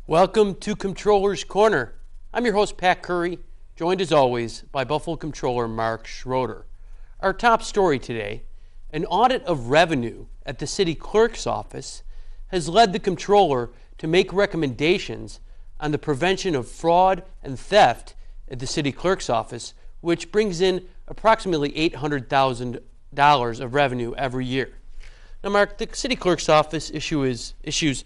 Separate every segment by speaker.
Speaker 1: Welcome to Comptroller's Corner. I'm your host, Pat Curry, joined as always by Buffalo Comptroller Mark Schroeder. Our top story today, an audit of revenue at the City Clerk's office has led the Comptroller to make recommendations on the prevention of fraud and theft at the City Clerk's office, which brings in approximately $800,000 of revenue every year. Now, Mark, the City Clerk's office issues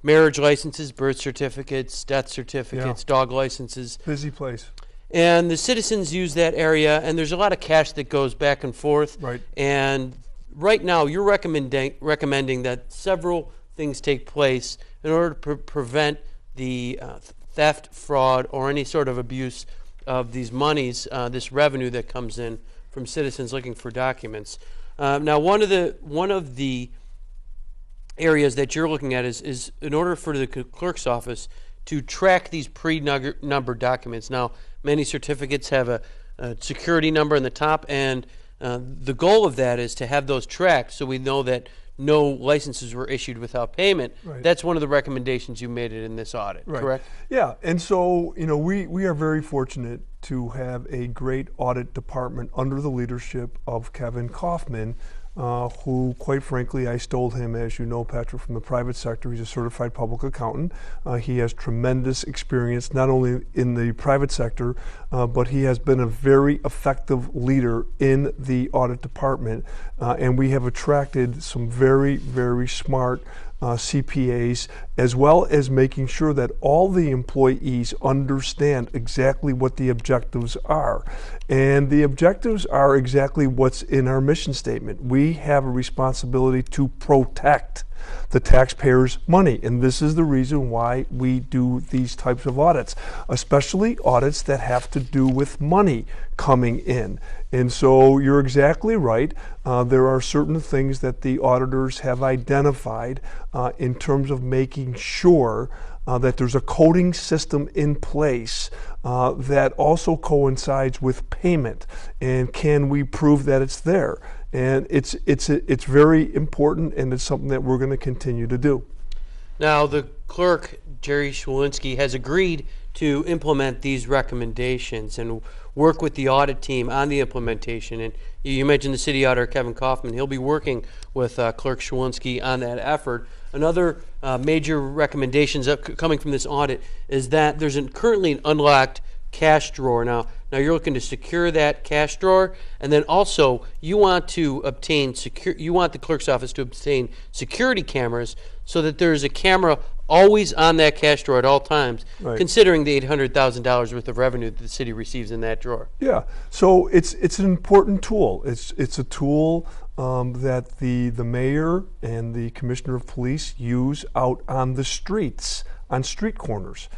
Speaker 1: marriage licenses, birth certificates, death certificates, dog licenses.
Speaker 2: Busy place.
Speaker 1: And the citizens use that area, and there's a lot of cash that goes back and forth.
Speaker 2: Right.
Speaker 1: And right now, you're recommending that several things take place in order to prevent the theft, fraud, or any sort of abuse of these monies, this revenue that comes in from citizens looking for documents. Now, one of the areas that you're looking at is in order for the clerk's office to track these pre-numbered documents. Now, many certificates have a security number in the top, and the goal of that is to have those tracked so we know that no licenses were issued without payment.
Speaker 2: Right.
Speaker 1: That's one of the recommendations you made in this audit, correct?
Speaker 2: Yeah, and so we are very fortunate to have a great audit department under the leadership of Kevin Kaufman, who, quite frankly, I stole him, as you know, Patrick, from the private sector. He's a certified public accountant. He has tremendous experience, not only in the private sector, but he has been a very effective leader in the audit department. And we have attracted some very, very smart CPAs, as well as making sure that all the employees understand exactly what the objectives are. And the objectives are exactly what's in our mission statement. We have a responsibility to protect the taxpayers' money, and this is the reason why we do these types of audits, especially audits that have to do with money coming in. And so you're exactly right. There are certain things that the auditors have identified in terms of making sure that there's a coding system in place that also coincides with payment. And can we prove that it's there? And it's very important, and it's something that we're going to continue to do.
Speaker 1: Now, the clerk, Jerry Schwalinski, has agreed to implement these recommendations and work with the audit team on the implementation. And you mentioned the city auditor, Kevin Kaufman. He'll be working with Clerk Schwalinski on that effort. Another major recommendations coming from this audit is that there's currently an unlocked cash drawer. Now you're looking to secure that cash drawer, and then also you want to obtain you want the clerk's office to obtain security cameras so that there's a camera always on that cash drawer at all times,
Speaker 2: right,
Speaker 1: considering the $800,000 worth of revenue that the city receives in that drawer.
Speaker 2: Yeah, so it's an important tool. It's a tool that the mayor and the commissioner of police use out on the streets, on street corners.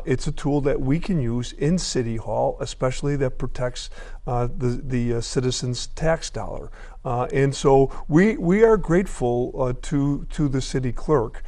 Speaker 2: It's a tool that we can use in City Hall, especially that protects the citizens' tax dollar. And so we are grateful to the city clerk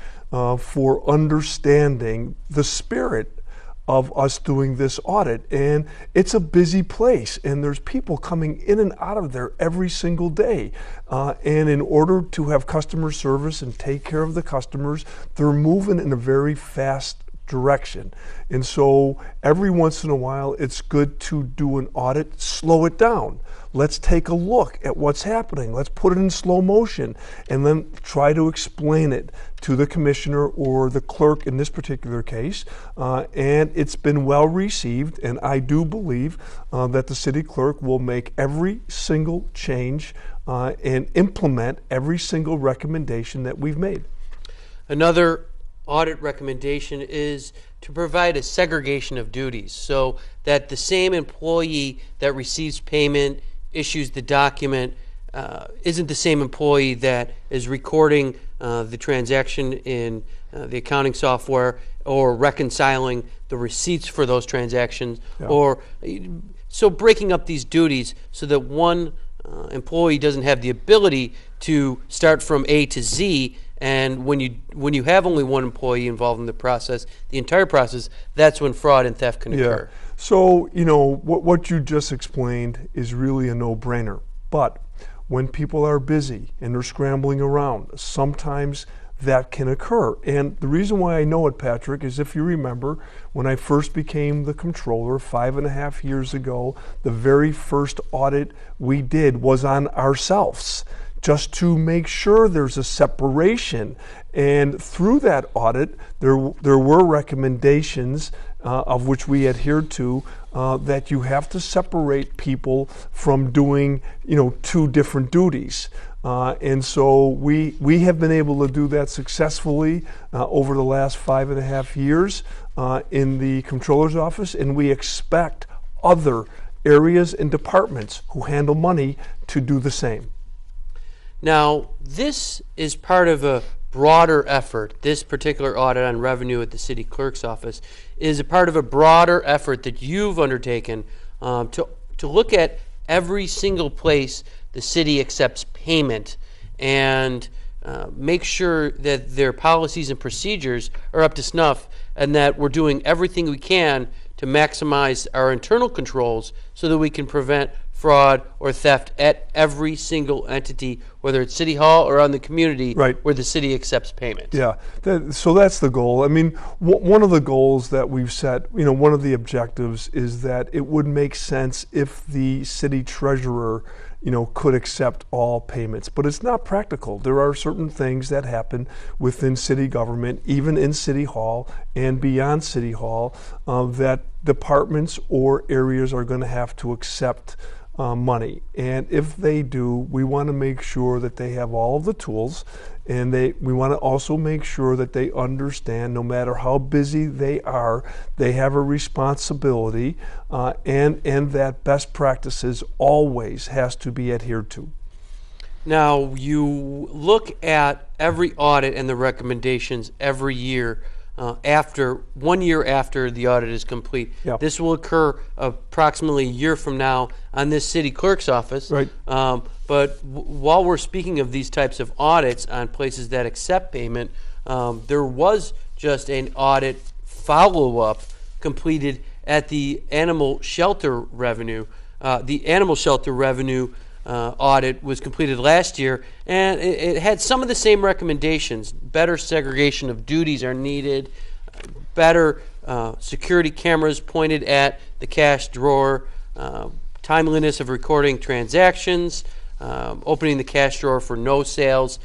Speaker 2: for understanding the spirit of us doing this audit. And it's a busy place, and there's people coming in and out of there every single day. And in order to have customer service and take care of the customers, they're moving in a very fast direction. And so every once in a while, it's good to do an audit, slow it down. Let's take a look at what's happening. Let's put it in slow motion and then try to explain it to the commissioner or the clerk in this particular case. And it's been well received, and I do believe that the city clerk will make every single change and implement every single recommendation that we've made.
Speaker 1: Another audit recommendation is to provide a segregation of duties so that the same employee that receives payment, issues the document, isn't the same employee that is recording the transaction in the accounting software or reconciling the receipts for those transactions, or so breaking up these duties so that one employee doesn't have the ability to start from A to Z. And when you have only one employee involved in the process, the entire process, that's when fraud and theft can occur.
Speaker 2: So, what you just explained is really a no-brainer. But when people are busy and they're scrambling around, sometimes that can occur. And the reason why I know it, Patrick, is if you remember, when I first became the comptroller 5.5 years ago, the very first audit we did was on ourselves, just to make sure there's a separation. And through that audit, there were recommendations of which we adhered to, that you have to separate people from doing, two different duties. And so we have been able to do that successfully over the last 5.5 years in the Comptroller's office, and we expect other areas and departments who handle money to do the same.
Speaker 1: Now, this is part of a broader effort. This particular audit on revenue at the City Clerk's office is a part of a broader effort that you've undertaken to look at every single place the city accepts payment and make sure that their policies and procedures are up to snuff, and that we're doing everything we can to maximize our internal controls so that we can prevent fraud or theft at every single entity, whether it's City Hall or on the community,
Speaker 2: right,
Speaker 1: where the city accepts payment.
Speaker 2: Yeah, so that's the goal. I mean, one of the goals that we've set, one of the objectives is that it would make sense if the city treasurer could accept all payments. But it's not practical. There are certain things that happen within city government, even in City Hall and beyond City Hall, that departments or areas are going to have to accept money. And if they do, we want to make sure that they have all of the tools, and we want to also make sure that they understand, no matter how busy they are, they have a responsibility, and that best practices always has to be adhered to.
Speaker 1: Now, you look at every audit and the recommendations every year after 1 year after the audit is complete.
Speaker 2: Yep.
Speaker 1: This will occur approximately a year from now on this city clerk's office.
Speaker 2: Right.
Speaker 1: But while we're speaking of these types of audits on places that accept payment, there was just an audit follow-up completed at the animal shelter revenue. The animal shelter revenue audit was completed last year, and it had some of the same recommendations. Better segregation of duties are needed, better security cameras pointed at the cash drawer, timeliness of recording transactions, opening the cash drawer for no sales,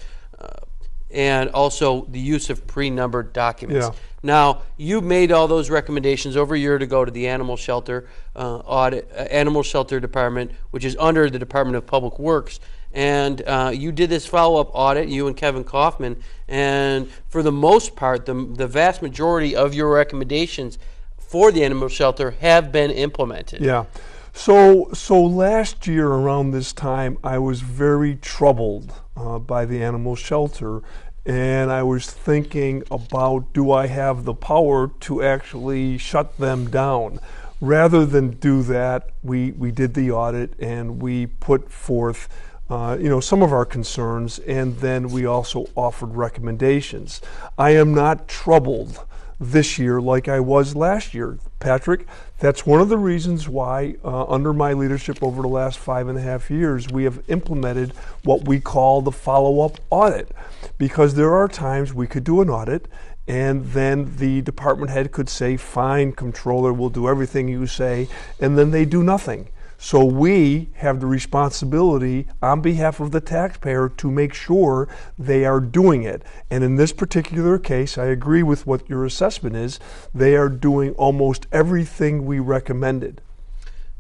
Speaker 1: and also the use of pre-numbered documents.
Speaker 2: Yeah.
Speaker 1: Now, you made all those recommendations over a year ago to the animal shelter animal shelter department, which is under the Department of Public Works, and you did this follow-up audit, you and Kevin Kaufman, and for the most part, the vast majority of your recommendations for the animal shelter have been implemented.
Speaker 2: Yeah. So last year around this time, I was very troubled by the animal shelter, and I was thinking about, do I have the power to actually shut them down? Rather than do that, we did the audit and we put forth some of our concerns, and then we also offered recommendations. I am not troubled this year like I was last year, Patrick. That's one of the reasons why under my leadership over the last 5.5 years, we have implemented what we call the follow-up audit, because there are times we could do an audit and then the department head could say, fine, comptroller, we'll do everything you say, and then they do nothing. So we have the responsibility on behalf of the taxpayer to make sure they are doing it. And in this particular case, I agree with what your assessment is. They are doing almost everything we recommended.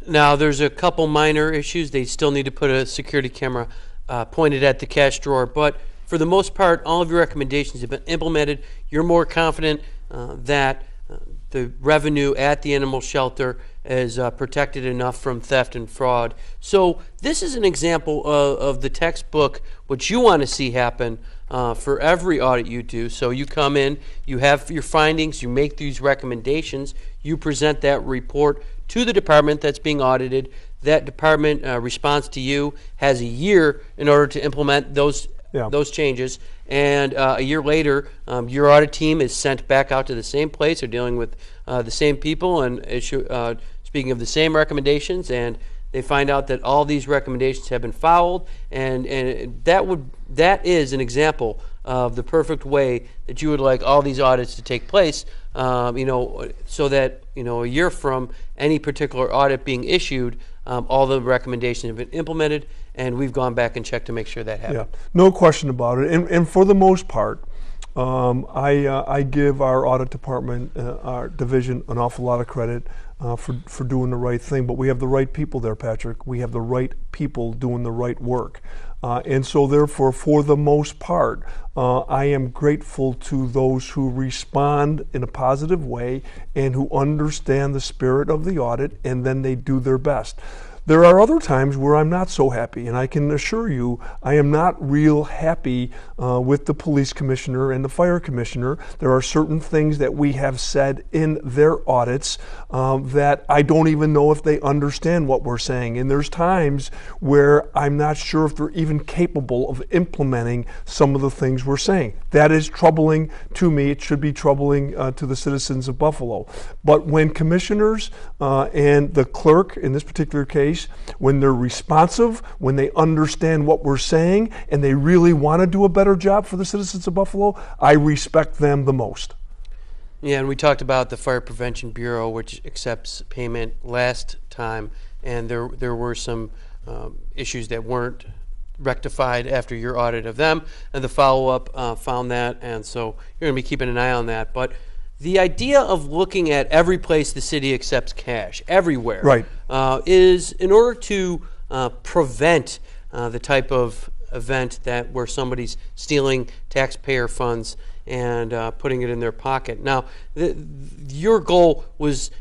Speaker 1: Now, there's a couple minor issues. They still need to put a security camera pointed at the cash drawer, but for the most part, all of your recommendations have been implemented. You're more confident that the revenue at the animal shelter is protected enough from theft and fraud. So this is an example of the textbook, what you want to see happen for every audit you do. So you come in, you have your findings, you make these recommendations, you present that report to the department that's being audited. That department responds to you, has a year in order to implement those changes, and a year later, your audit team is sent back out to the same place. They're dealing with the same people and speaking of the same recommendations, and they find out that all these recommendations have been followed, and that is an example of the perfect way that you would like all these audits to take place, so that a year from any particular audit being issued, all the recommendations have been implemented, and we've gone back and checked to make sure that happened.
Speaker 2: Yeah, no question about it. And for the most part, I give our audit department, our division, an awful lot of credit for doing the right thing. But we have the right people there, Patrick. We have the right people doing the right work. And so therefore, for the most part, I am grateful to those who respond in a positive way and who understand the spirit of the audit, and then they do their best. There are other times where I'm not so happy, and I can assure you I am not real happy with the police commissioner and the fire commissioner. There are certain things that we have said in their audits that I don't even know if they understand what we're saying. And there's times where I'm not sure if they're even capable of implementing some of the things we're saying. That is troubling to me. It should be troubling to the citizens of Buffalo. But when commissioners and the clerk, in this particular case, when they're responsive, when they understand what we're saying, and they really want to do a better job for the citizens of Buffalo, I respect them the most.
Speaker 1: Yeah, and we talked about the Fire Prevention Bureau, which accepts payment last time, and there were some issues that weren't rectified after your audit of them, and the follow-up found that, and so you're going to be keeping an eye on that. But the idea of looking at every place the city accepts cash, everywhere,
Speaker 2: right,
Speaker 1: is in order to prevent the type of event that where somebody's stealing taxpayer funds and putting it in their pocket. Now, your goal was,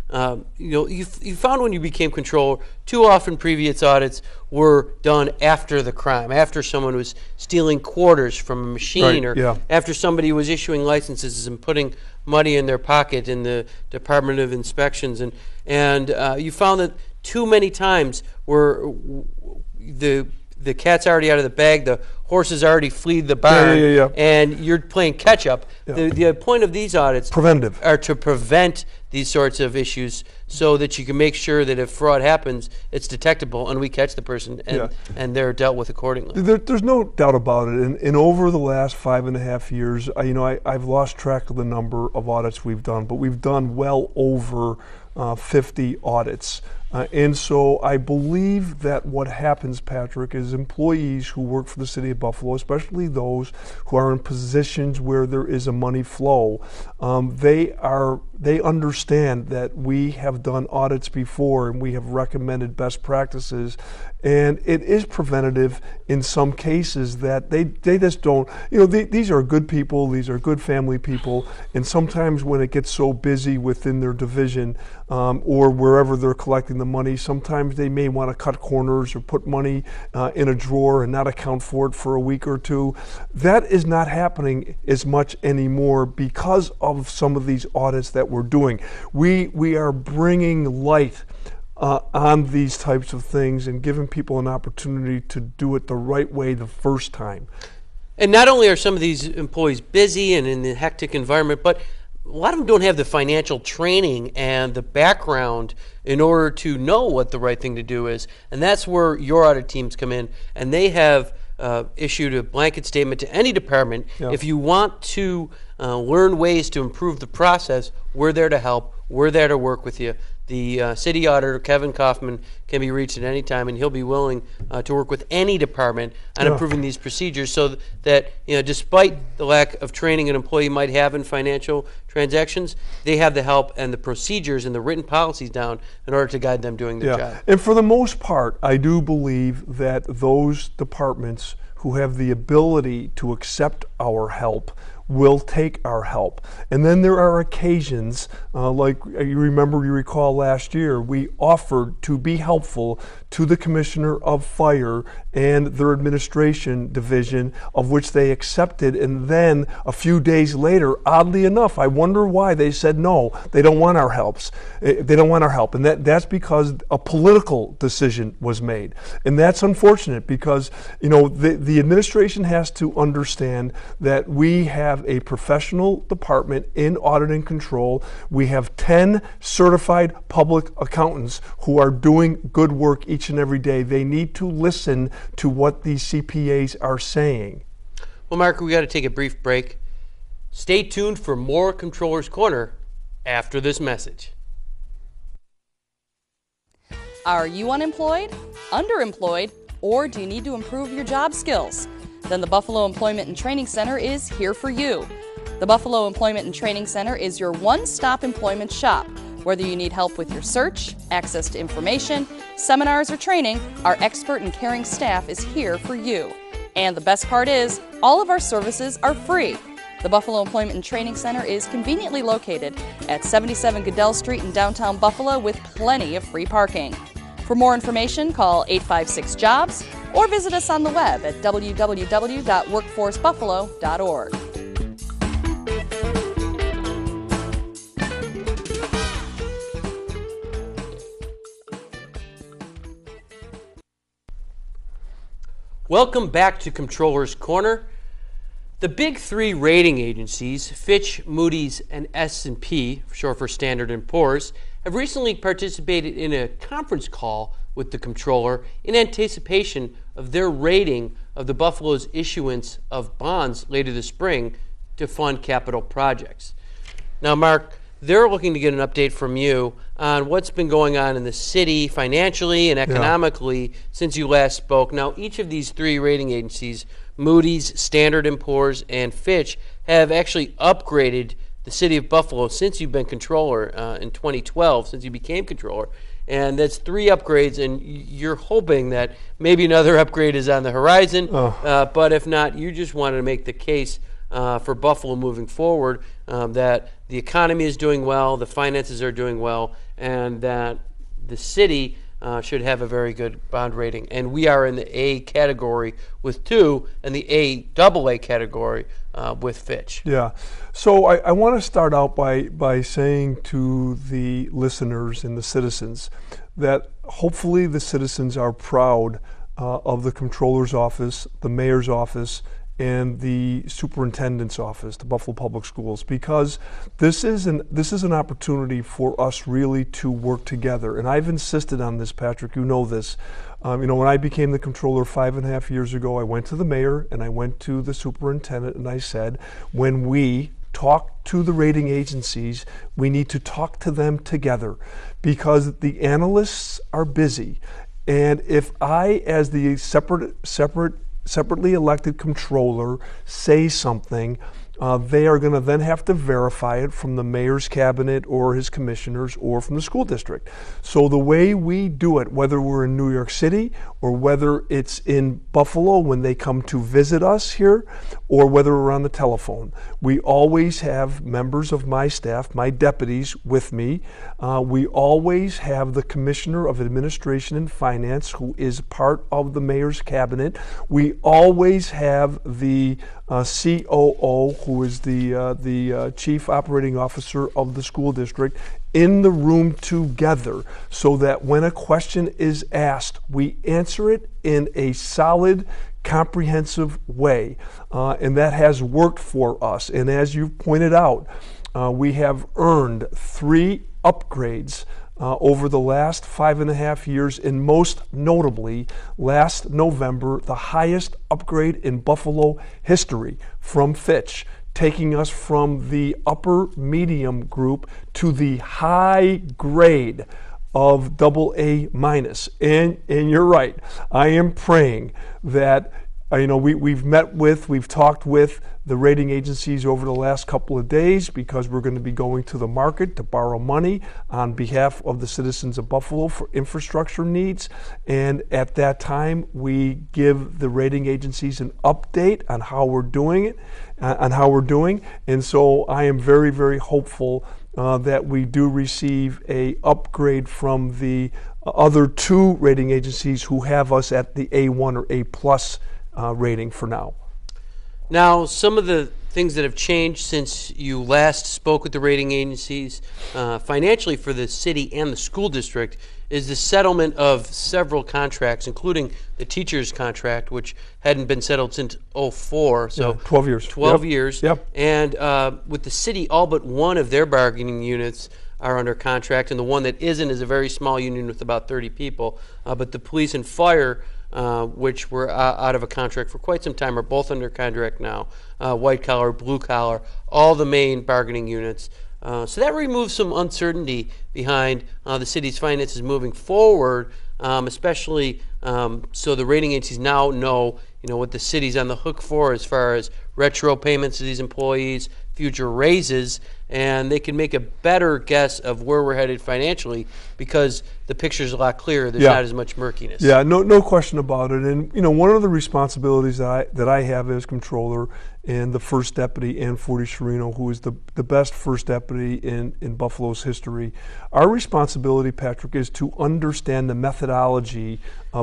Speaker 1: you found when you became controller, too often previous audits were done after the crime, after someone was stealing quarters from a machine,
Speaker 2: right,
Speaker 1: or
Speaker 2: yeah,
Speaker 1: after somebody was issuing licenses and putting money in their pocket in the Department of Inspections, and you found that too many times where the cat's already out of the bag, the horse has already fled the barn, and you're playing catch up. Yeah. The point of these audits
Speaker 2: preventive
Speaker 1: are to prevent these sorts of issues so that you can make sure that if fraud happens, it's detectable and we catch the person and they're dealt with accordingly.
Speaker 2: There's no doubt about it. And over the last 5.5 years, I've lost track of the number of audits we've done, but we've done well over 50 audits. And so I believe that what happens, Patrick, is employees who work for the city of Buffalo, especially those who are in positions where there is a money flow, they understand that we have done audits before and we have recommended best practices, and it is preventative in some cases that they just don't, these are good people, these are good family people, and sometimes when it gets so busy within their division or wherever they're collecting the money, sometimes they may want to cut corners or put money in a drawer and not account for it for a week or two. That is not happening as much anymore because of some of these audits that we're doing. We are bringing light on these types of things and giving people an opportunity to do it the right way the first time.
Speaker 1: And not only are some of these employees busy and in the hectic environment, but a lot of them don't have the financial training and the background in order to know what the right thing to do is. And that's where your audit teams come in, and they have issued a blanket statement to any department. Yeah. If you want to learn ways to improve the process, we're there to help. We're there to work with you. The city auditor, Kevin Kaufman, can be reached at any time, and he'll be willing to work with any department on improving these procedures so that, despite the lack of training an employee might have in financial transactions, they have the help and the procedures and the written policies down in order to guide them doing their job.
Speaker 2: And for the most part, I do believe that those departments who have the ability to accept our help will take our help. And then there are occasions, like you recall last year, we offered to be helpful to the Commissioner of Fire and their administration division, of which they accepted, and then a few days later, oddly enough, I wonder why they said no, they don't want our helps. They don't want our help, and that's because a political decision was made. And that's unfortunate because, the administration has to understand that we have have a professional department in audit and control. We have 10 certified public accountants who are doing good work each and every day. They need to listen to what these CPAs are saying.
Speaker 1: Well, Mark, we got to take a brief break. Stay tuned for more Comptroller's Corner after this message.
Speaker 3: Are you unemployed, underemployed, or do you need to improve your job skills? Then the Buffalo Employment and Training Center is here for you. The Buffalo Employment and Training Center is your one-stop employment shop. Whether you need help with your search, access to information, seminars, or training, our expert and caring staff is here for you. And the best part is, all of our services are free. The Buffalo Employment and Training Center is conveniently located at 77 Goodell Street in downtown Buffalo with plenty of free parking. For more information, call 856-JOBS or visit us on the web at www.workforcebuffalo.org.
Speaker 1: Welcome back to Comptroller's Corner. The big three rating agencies, Fitch, Moody's, and S&P, short for Standard & Poor's, have recently participated in a conference call with the Comptroller in anticipation of their rating of the Buffalo's issuance of bonds later this spring to fund capital projects. Now, Mark, they're looking to get an update from you on what's been going on in the city financially and economically since you last spoke. Now, each of these three rating agencies, Moody's, Standard & Poor's, and Fitch, have actually upgraded the city of Buffalo since you've been controller in 2012, since you became controller. And that's 3 upgrades, and you're hoping that maybe another upgrade is on the horizon. But if not, you just wanted to make the case for Buffalo moving forward, that the economy is doing well, the finances are doing well, and that the city should have a very good bond rating. And we are in the A category with 2 and the AA category with Fitch.
Speaker 2: Yeah. So I want to start out by saying to the listeners and the citizens that hopefully the citizens are proud of the Comptroller's office, the Mayor's office, and the Superintendent's office, the Buffalo Public Schools, because this is an opportunity for us really to work together. And I've insisted on this, Patrick. You know this. When I became the Comptroller 5.5 years ago, I went to the Mayor and I went to the Superintendent and I said, when we talk to the rating agencies, we need to talk to them together because the analysts are busy. And if I, as the separately elected controller, say something, they are going to then have to verify it from the mayor's cabinet or his commissioners or from the school district. So the way we do it, whether we're in New York City or whether it's in Buffalo when they come to visit us here, or whether we're on the telephone, we always have members of my staff, my deputies, with me. We always have the Commissioner of Administration and Finance, who is part of the mayor's cabinet. We always have the COO, who is the Chief Operating Officer of the school district, in the room together so that when a question is asked, we answer it in a solid, comprehensive way. And that has worked for us. And as you pointed out, we have earned 3 upgrades over the last 5.5 years, and most notably, last November, the highest upgrade in Buffalo history from Fitch, taking us from the upper medium group to the high grade of AA-. And you're right, I am praying that we've talked with the rating agencies over the last couple of days because we're going to be going to the market to borrow money on behalf of the citizens of Buffalo for infrastructure needs. And at that time, we give the rating agencies an update on how we're doing And so I am very, very hopeful that we do receive a upgrade from the other 2 rating agencies who have us at the A1 or A+ rating for now.
Speaker 1: Now, some of the things that have changed since you last spoke with the rating agencies financially for the city and the school district is the settlement of several contracts, including the teacher's contract, which hadn't been settled since '04. So
Speaker 2: 12 years.
Speaker 1: 12
Speaker 2: Yep.
Speaker 1: years.
Speaker 2: Yep.
Speaker 1: And with the city, all but one of their bargaining units are under contract, and the one that isn't is a very small union with about 30 people. But the police and fire, which were out of a contract for quite some time, are both under contract now. White collar, blue collar, all the main bargaining units. So that removes some uncertainty behind the city's finances moving forward, especially so the rating agencies now know what the city's on the hook for as far as retro payments to these employees, future raises, and they can make a better guess of where we're headed financially because the picture's a lot clearer. There's not as much murkiness.
Speaker 2: Yeah, no question about it. And one of the responsibilities that I have as controller, and the first deputy, Ann Forty Sherino, who is the best first deputy in Buffalo's history, our responsibility, Patrick, is to understand the methodology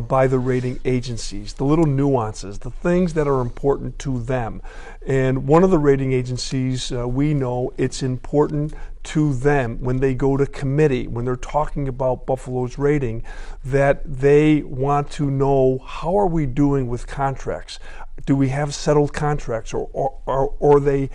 Speaker 2: by the rating agencies, the little nuances, the things that are important to them. And one of the rating agencies, we know it's important to them when they go to committee, when they're talking about Buffalo's rating, that they want to know, how are we doing with contracts? Do we have settled contracts, or are they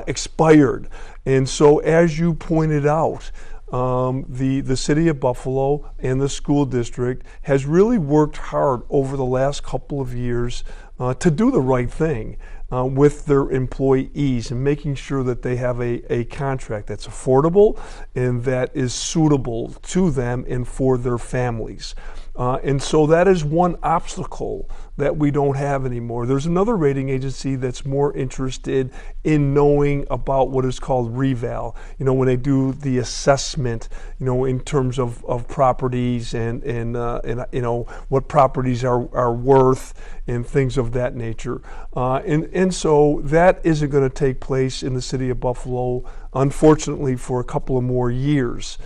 Speaker 2: expired? And so, as you pointed out, the city of Buffalo and the school district has really worked hard over the last couple of years to do the right thing with their employees and making sure that they have a contract that's affordable and that is suitable to them and for their families. And so that is one obstacle that we don't have anymore. There's another rating agency that's more interested in knowing about what is called reval. When they do the assessment, in terms of properties and what properties are worth and things of that nature. And so that isn't going to take place in the city of Buffalo, unfortunately, for a couple of more years.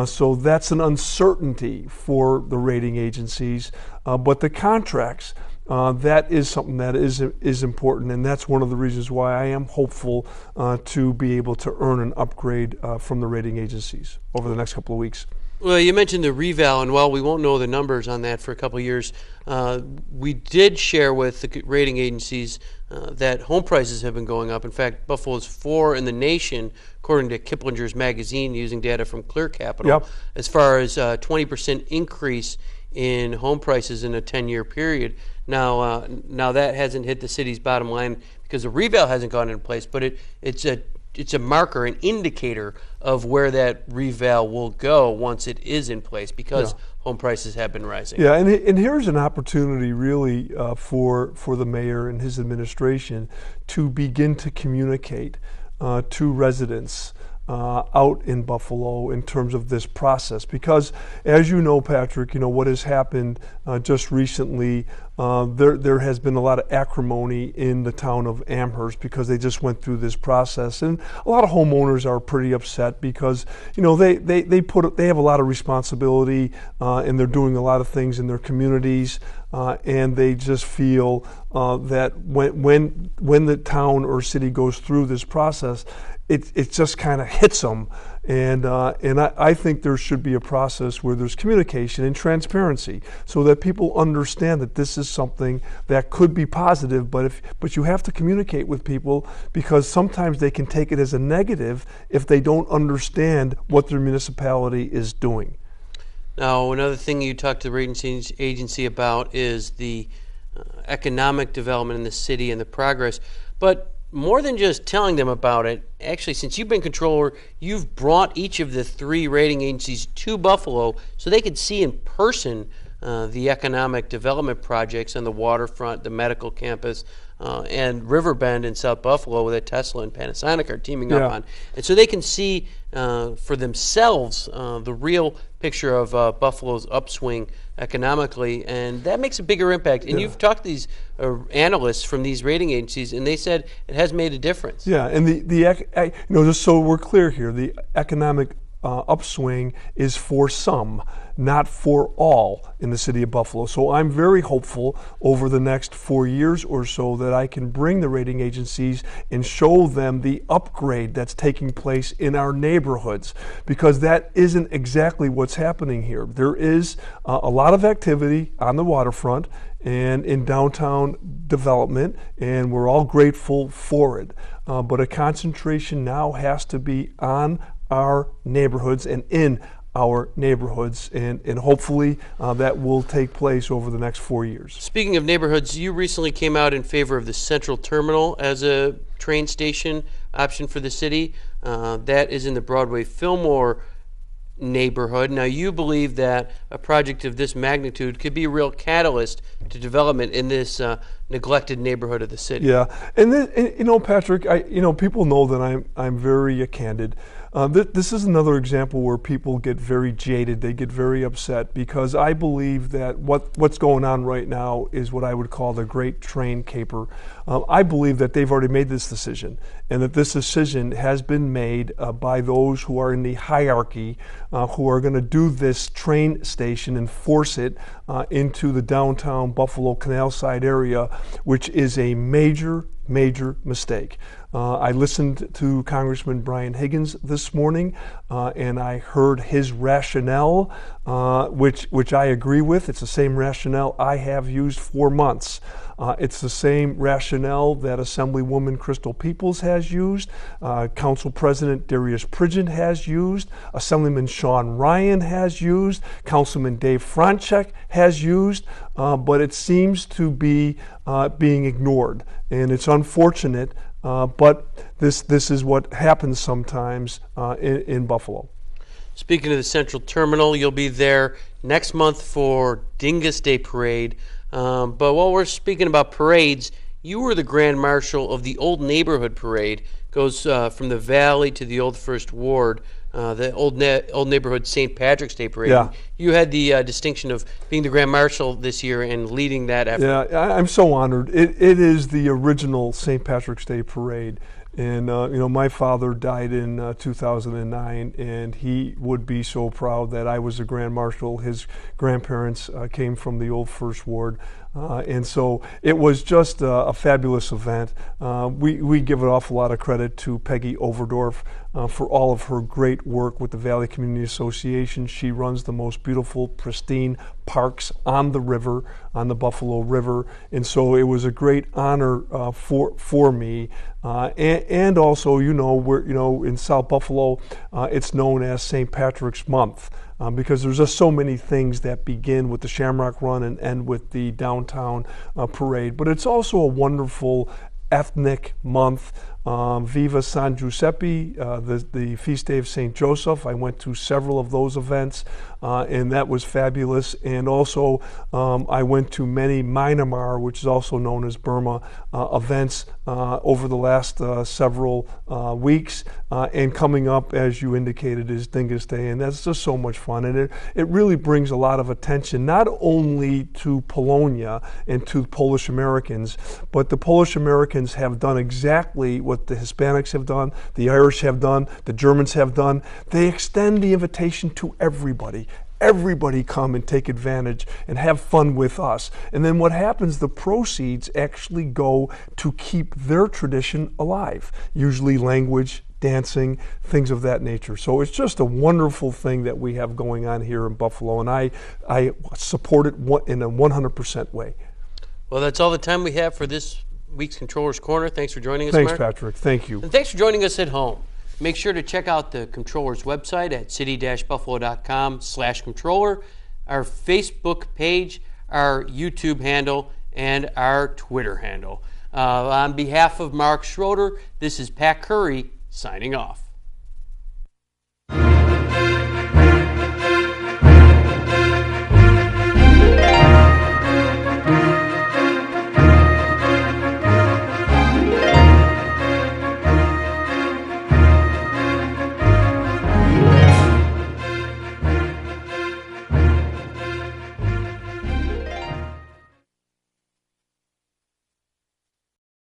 Speaker 2: So that's an uncertainty for the rating agencies. But the contracts, that is something that is important, and that's one of the reasons why I am hopeful to be able to earn an upgrade from the rating agencies over the next couple of weeks.
Speaker 1: Well, you mentioned the reval, and while we won't know the numbers on that for a couple of years, we did share with the rating agencies that home prices have been going up. In fact, Buffalo's 4 in the nation, according to Kiplinger's magazine, using data from Clear Capital, as far as 20% increase in home prices in a 10-year period. Now that hasn't hit the city's bottom line because the reval hasn't gone into place, but it's a marker, an indicator of where that reval will go once it is in place because home prices have been rising.
Speaker 2: Yeah, and here's an opportunity really for the mayor and his administration to begin to communicate to residents out in Buffalo in terms of this process, because as you know, Patrick, what has happened just recently, there has been a lot of acrimony in the town of Amherst because they just went through this process, and a lot of homeowners are pretty upset because they have a lot of responsibility and they're doing a lot of things in their communities, and they just feel that when the town or city goes through this process, it just kind of hits them, and I think there should be a process where there's communication and transparency so that people understand that this is something that could be positive, but you have to communicate with people because sometimes they can take it as a negative if they don't understand what their municipality is doing.
Speaker 1: Now, another thing you talked to the rating agency about is the economic development in the city and the progress, but more than just telling them about it, actually, since you've been controller, you've brought each of the 3 rating agencies to Buffalo so they could see in person the economic development projects on the waterfront, the medical campus, and Riverbend in South Buffalo that Tesla and Panasonic are teaming up on. And so they can see for themselves the real picture of Buffalo's upswing economically, and that makes a bigger impact. And you've talked to these analysts from these rating agencies, and they said it has made a difference.
Speaker 2: Yeah, and just so we're clear here, the economic upswing is for some, not for all in the city of Buffalo. So I'm very hopeful over the next 4 years or so that I can bring the rating agencies and show them the upgrade that's taking place in our neighborhoods, because that isn't exactly what's happening here. There is a lot of activity on the waterfront and in downtown development, and we're all grateful for it. But a concentration now has to be on our neighborhoods and in our neighborhoods, and hopefully that will take place over the next 4 years.
Speaker 1: Speaking of neighborhoods, you recently came out in favor of the Central Terminal as a train station option for the city. That is in the Broadway-Fillmore neighborhood. Now, you believe that a project of this magnitude could be a real catalyst to development in this neglected neighborhood of the city.
Speaker 2: Yeah, and you know, Patrick, people know that I'm very candid. This is another example where people get very jaded. They get very upset because I believe that what's going on right now is what I would call the great train caper. I believe that they've already made this decision, and that this decision has been made by those who are in the hierarchy, who are going to do this train station and force it into the downtown Buffalo Canal Side area, which is a major mistake. I listened to Congressman Brian Higgins this morning, and I heard his rationale, which I agree with. It's the same rationale I have used for months. It's the same rationale that Assemblywoman Crystal Peoples has used, Council President Darius Pridgen has used, Assemblyman Sean Ryan has used, Councilman Dave Franchek has used, but it seems to be being ignored, and it's unfortunate. But this is what happens sometimes in Buffalo.
Speaker 1: Speaking of the Central Terminal, you'll be there next month for Dingus Day Parade. But while we're speaking about parades, you were the Grand Marshal of the Old Neighborhood Parade. Goes from the Valley to the Old First Ward, the Old Neighborhood St. Patrick's Day Parade.
Speaker 2: Yeah.
Speaker 1: You had the distinction of being the Grand Marshal this year and leading that effort.
Speaker 2: Yeah, I'm so honored. It is the original St. Patrick's Day Parade. And, my father died in 2009, and he would be so proud that I was a Grand Marshal. His grandparents came from the Old First Ward. And so it was just a fabulous event. We give an awful lot of credit to Peggy Overdorf for all of her great work with the Valley Community Association. She runs the most beautiful, pristine parks on the river, on the Buffalo River. And so it was a great honor for me. And also, we're, in South Buffalo, it's known as St. Patrick's Month. Because there's just so many things that begin with the Shamrock Run and end with the downtown parade. But it's also a wonderful ethnic month. Viva San Giuseppe, the feast day of St. Joseph. I went to several of those events, and that was fabulous. And also, I went to many Myanmar, which is also known as Burma, events over the last several weeks. And coming up, as you indicated, is Dingus Day, and that's just so much fun. And it really brings a lot of attention, not only to Polonia and to Polish Americans, but the Polish Americans have done exactly what the Hispanics have done, the Irish have done, the Germans have done. They extend the invitation to everybody. Everybody come and take advantage and have fun with us. And then what happens, the proceeds actually go to keep their tradition alive, usually language, dancing, things of that nature. So it's just a wonderful thing that we have going on here in Buffalo, and I support it in a 100% way.
Speaker 1: Well, that's all the time we have for this week's Controller's Corner. Thanks for joining us,
Speaker 2: Thanks,
Speaker 1: Mark.
Speaker 2: Patrick. Thank you.
Speaker 1: And thanks for joining us at home. Make sure to check out the Controller's website at city-buffalo.com/controller, our Facebook page, our YouTube handle, and our Twitter handle. On behalf of Mark Schroeder, this is Pat Curry signing off.